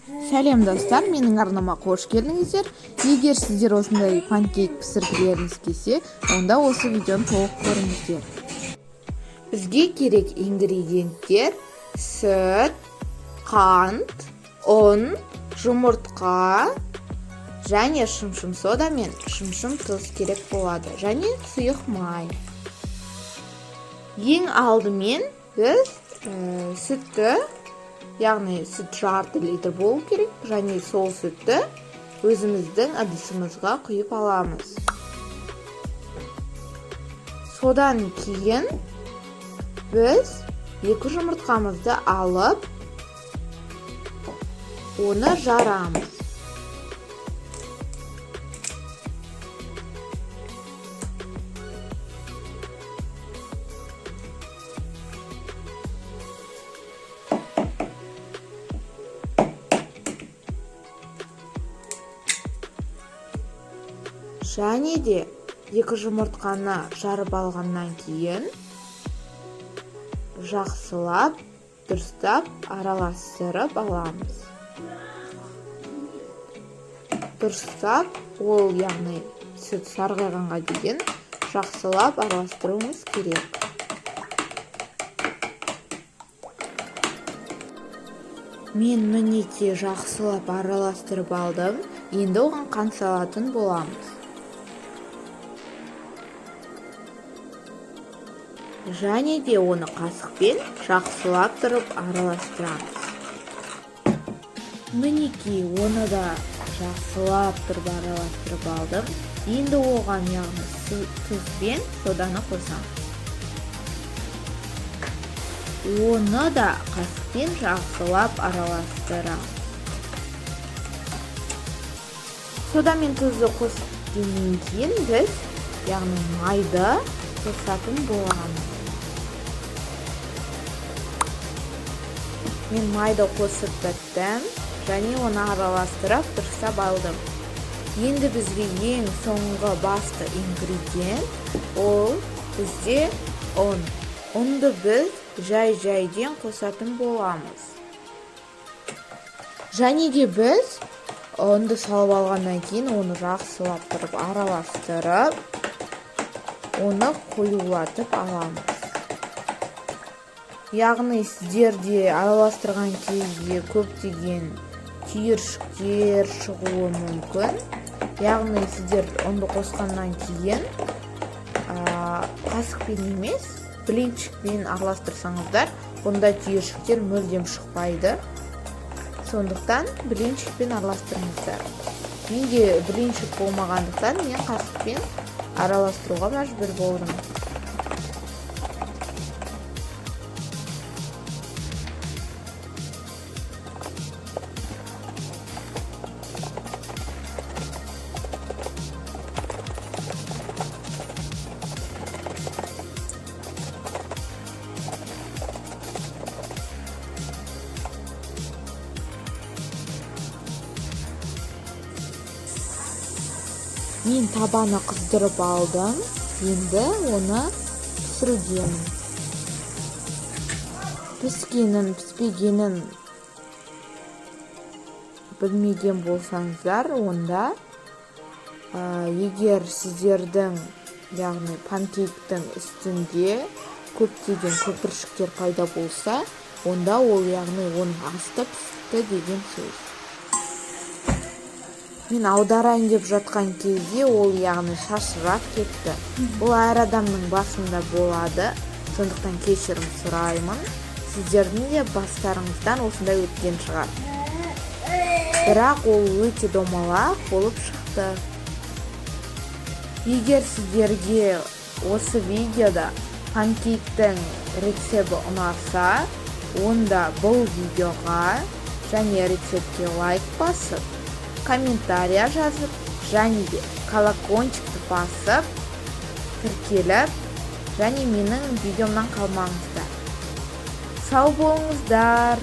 Сәлем достар, менің арнама қош келдіңіздер. Егер сіздер осындай панкейк пісіргілеріңіз келсе, онда осы видеоны толық көріңіздер. Бізге керек ингредиенттер: сүт, қант, ұн, жұмыртқа және шымшым сода мен шымшым тұз керек болады, және сұйық май. Ең алдымен біз сүтті, яғни сүт жарты литр болу керек, және сол сүтті өзіміздің ыдысымызға құйып аламыз. Содан кейін біз 2 жұмыртқамызды алып, оны жарамыз. Және де 2 жұмыртқаны жарып алғаннан кейін жақсылап, дұрыстап араластырып аламыз. Дұрыстап, ол яғни сүт сарғайғанға дейін жақсылап араластыруымыз керек. Мен мінекей жақсылап араластырып алдым. Енді оған қант салатын боламыз. Және де оны қасықпен жақсылап тұрып араластырамыз. Мінекей оны да жақсылап тұрып араластырып алдым. Енді оған яғни тұз бен соданы қосамыз. Оны да қасықпен жақсылап араластырамыз. Сода мен тұзды қосқаннан кейін біз яғни майды қосатын боламыз. Мен майды қосып біттім, және оны араластырып дұрыстап алдым. Енді бізге ең соңғы басты ингредиент ол бізде ұн. Ұнды біз жай-жайден қосатын боламыз. Және де біз ұнды салып алғаннан кейін оны жақсылап тұрып араластырып, оны қоюлатып аламыз. Яғни сіздерде араластырған кезде көптеген түйіршіктер шығуы мүмкін. Яғни сіздер ұнды қосқаннан кейін қасықпен емес, блинчикпен араластырсаңыздар, бұнда түйіршіктер мүлдем шықпайды. Сондықтан блинчикпен араластырыңыздар. Менде блинчик болмағандықтан мен қасықпен араластыруға мәжбүр болдым. Мен табаны қыздырып алдым. Енді оны пісірудемін. Піскенін, піспегенін білмеген болсаңыздар, онда егер сіздердің, яғни панкейктің үстінде көптеген көпіршіктер пайда болса, онда ол яғни оның асты пісті деген сөз. Мен аударайын деп жатқан кезде ол яғни шашырап кетті. Бұл әр адамның басында болады, сондықтан кешірім сұраймын. Сіздердің де бастарыңыздан осындай өткен шығар. Бірақ ол өте домалақ болып шықты. Егер сіздерге осы видеода панкейктің рецепті ұнаса, онда бұл видеоға және рецептке лайк басып, комментария жазып, және де колокольчикті басып, тіркеліп, және менің видеомнан қалмаңыздар. Сау болыңыздар.